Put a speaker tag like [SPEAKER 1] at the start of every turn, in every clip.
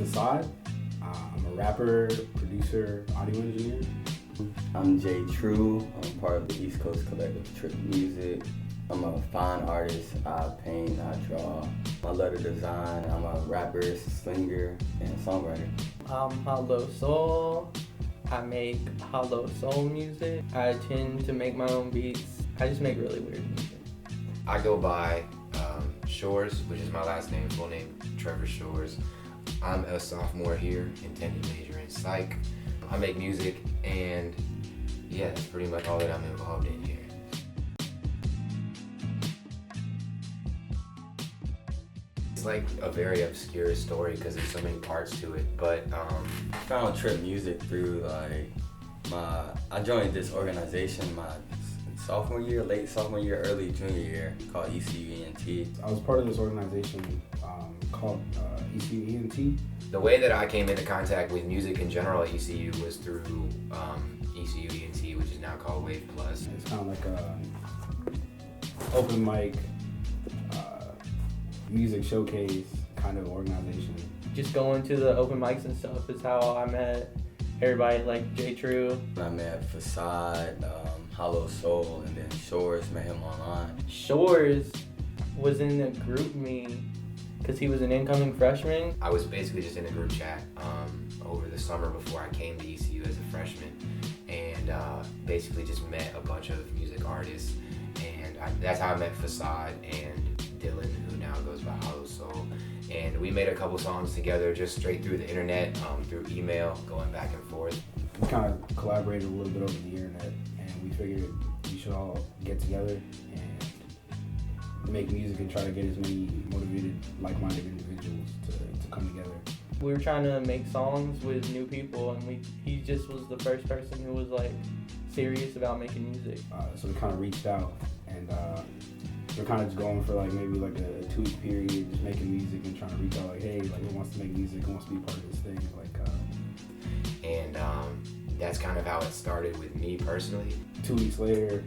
[SPEAKER 1] Facade. I'm a rapper, producer, audio engineer.
[SPEAKER 2] I'm Jay True. I'm part of the East Coast collective Trip Musik. I'm a fine artist. I paint, I draw. I love to design. I'm a rapper, singer, and songwriter.
[SPEAKER 3] I'm Hollow Soul. I make hollow soul music. I tend to make my own beats. I just make really weird music.
[SPEAKER 4] I go by Shores, which is my last name, full name, Trevor Shores. I'm a sophomore here, intended major in psych. I make music, and yeah, that's pretty much all that I'm involved in here. It's like a very obscure story because there's so many parts to it, but
[SPEAKER 2] I found Trip Musik through I joined this organization my sophomore year, late sophomore year, early junior year called ECUENT.
[SPEAKER 1] I was part of this organization called ECUENT.
[SPEAKER 4] The way that I came into contact with music in general at ECU was through ECUENT, which is now called Wave Plus.
[SPEAKER 1] It's kind of like a open mic, music showcase kind of organization.
[SPEAKER 3] Just going to the open mics and stuff is how I met everybody like Jay True.
[SPEAKER 2] I met Facade, Hollow Soul, and then Shores, met him online.
[SPEAKER 3] Shores was in the group me because he was an incoming freshman.
[SPEAKER 4] I was basically just in a group chat over the summer before I came to ECU as a freshman, and basically just met a bunch of music artists, and that's how I met Facade and Dylan, who now goes by Hollow Soul. And we made a couple songs together just straight through the internet, through email, going back and forth.
[SPEAKER 1] We kind of collaborated a little bit over the internet, and we figured we should all get together and make music and try to get as many motivated, like-minded individuals to come together.
[SPEAKER 3] We were trying to make songs with new people, and he just was the first person who was like serious about making music.
[SPEAKER 1] So we kind of reached out, and we're kind of just going for like maybe like a 2-week period, just making music and trying to reach out like, hey, like who wants to make music, who wants to be part of this thing,
[SPEAKER 4] And that's kind of how it started with me personally.
[SPEAKER 1] 2 weeks later,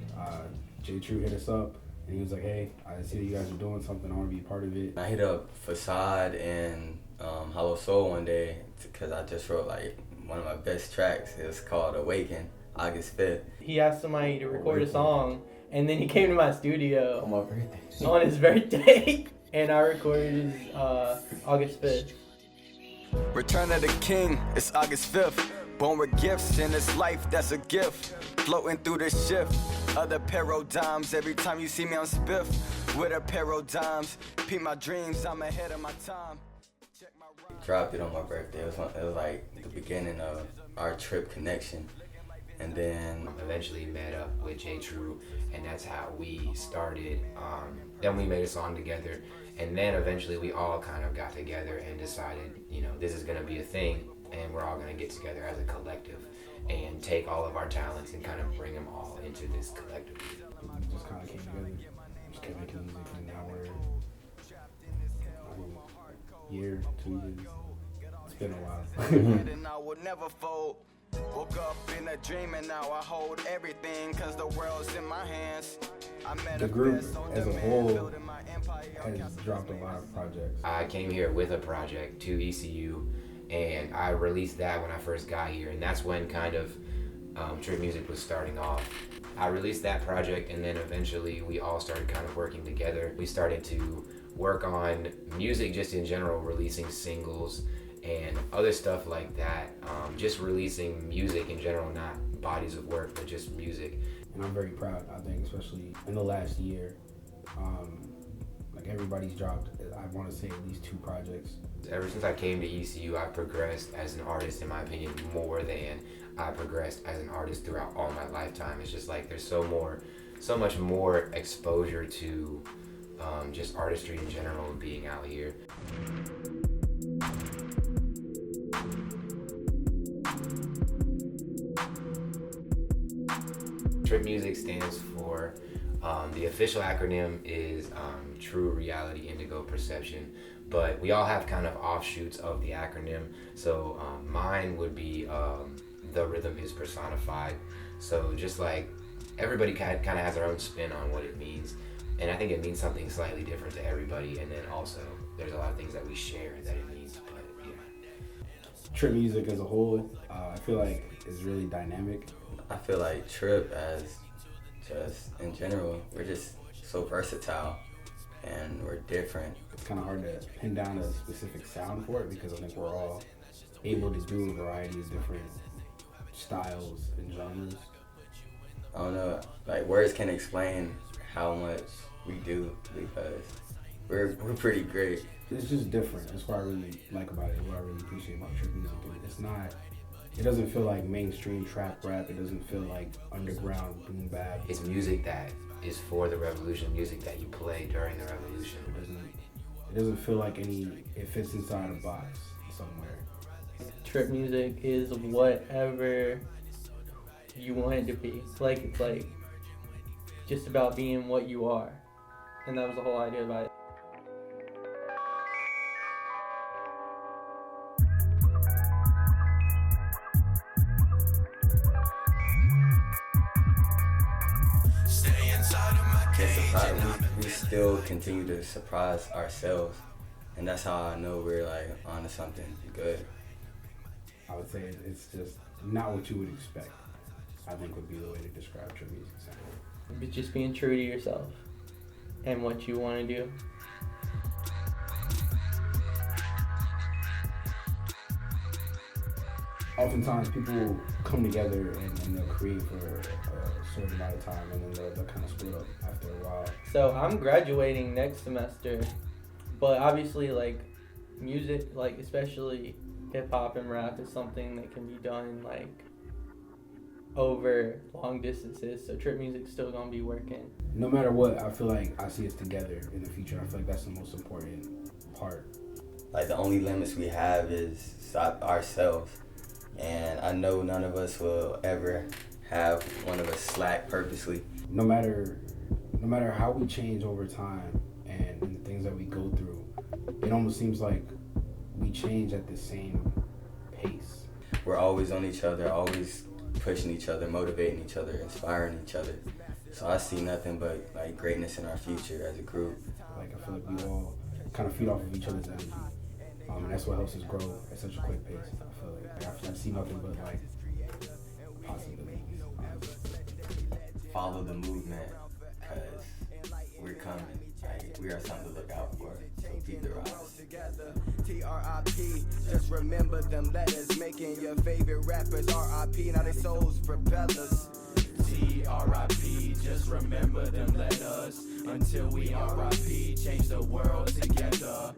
[SPEAKER 1] Jay True hit us up, and he was like, hey, I see that you guys are doing something, I want to be a part of it.
[SPEAKER 2] I hit up Facade and Hollow Soul one day because I just wrote like one of my best tracks. It was called Awaken, August 5th.
[SPEAKER 3] He asked somebody to record a song, and then he came to my studio
[SPEAKER 2] On my birthday.
[SPEAKER 3] on his birthday, and I recorded his August 5th.
[SPEAKER 5] Return of the King, it's August 5th. Born with gifts in this life, that's a gift. Floating through the shift, other paradigms. Every time you see me, I'm spiff. With a paradigms, peep my dreams, I'm ahead of my time.
[SPEAKER 2] Dropped it on my birthday. It was like the beginning of our trip connection. And then
[SPEAKER 4] Eventually met up with Jay True, and that's how we started. Then we made a song together, and then eventually we all kind of got together and decided, this is gonna be a thing, and we're all gonna get together as a collective and take all of our talents and kind of bring them all into this collective.
[SPEAKER 1] We just kind of came together, just kept making music, and now we're year, 2 years. It's been a while.
[SPEAKER 5] And I would never fold. Woke up in a dream and now I hold everything cause the world's in my hands.
[SPEAKER 1] The group as a whole has dropped a lot of projects.
[SPEAKER 4] I came here with a project to ECU, and I released that when I first got here, and that's when kind of Trip Musik was starting off. I released that project, and then eventually we all started kind of working together. We started to work on music just in general, releasing singles and other stuff like that. Just releasing music in general, not bodies of work, but just music.
[SPEAKER 1] And I'm very proud, I think, especially in the last year. Like everybody's dropped, I want to say at least 2 projects.
[SPEAKER 4] Ever since I came to ECU, I've progressed as an artist, in my opinion, more than I progressed as an artist throughout all my lifetime. It's just like there's so much more exposure to just artistry in general and being out here. Trip Musik stands for, the official acronym is True Reality Indigo Perception, but we all have kind of offshoots of the acronym. So mine would be The Rhythm is Personified. So just like everybody kind of has their own spin on what it means, and I think it means something slightly different to everybody, and then also there's a lot of things that we share that it means, but yeah.
[SPEAKER 1] Trip Music as a whole, I feel like is really dynamic.
[SPEAKER 2] I feel like Trip as just in general, we're just so versatile and we're different.
[SPEAKER 1] It's kind of hard to pin down a specific sound for it because I think we're all able to do a variety of different styles and genres.
[SPEAKER 2] I don't know, like words can't explain how much we do because we're pretty great.
[SPEAKER 1] It's just different. That's what I really like about it. What I really appreciate about Trip Music. It's not. It doesn't feel like mainstream trap rap. It doesn't feel like underground boom bap.
[SPEAKER 4] It's music that is for the revolution, music that you play during the revolution.
[SPEAKER 1] It doesn't feel like it fits inside a box somewhere.
[SPEAKER 3] Trip music is whatever you want it to be. It's like just about being what you are. And that was the whole idea about it.
[SPEAKER 2] We still continue to surprise ourselves, and that's how I know we're like onto something good.
[SPEAKER 1] I would say it's just not what you would expect, I think would be the way to describe Trip Music sound.
[SPEAKER 3] But just being true to yourself and what you want to do.
[SPEAKER 1] Oftentimes people come together and they'll create for a certain amount of time and then they'll kind of split up after a while.
[SPEAKER 3] So I'm graduating next semester, but obviously like music, like especially hip hop and rap is something that can be done like over long distances. So Trip Music's still gonna be working.
[SPEAKER 1] No matter what, I feel like I see us together in the future. I feel like that's the most important part.
[SPEAKER 2] Like the only limits we have is ourselves. And I know none of us will ever have one of us slack purposely.
[SPEAKER 1] No matter how we change over time and the things that we go through, it almost seems like we change at the same pace.
[SPEAKER 2] We're always on each other, always pushing each other, motivating each other, inspiring each other. So I see nothing but like greatness in our future as a group.
[SPEAKER 1] Like I feel like we all kind of feed off of each other's energy. And that's what helps us grow at such a quick pace. I feel like I see nothing but like possibilities.
[SPEAKER 2] Follow the movement, because we're coming. Like, we are something to look out for. So keep the rise.
[SPEAKER 6] T-R-I-P, just remember them letters. Making your favorite rappers R.I.P. Now they souls propellers.
[SPEAKER 7] T-R-I-P, just remember them letters. Until we R.I.P. change the world together.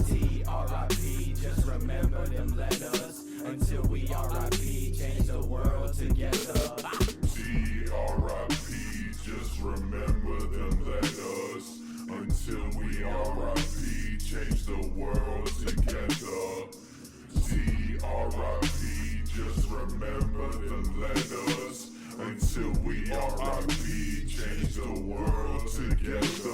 [SPEAKER 7] T-R-I-P, just remember them letters. Until we R.I.P. change the world together.
[SPEAKER 8] T-R-I-P, just remember them letters. Until we R.I.P. change the world together. T-R-I-P, just remember them letters. Until we R.I.P. change the world together.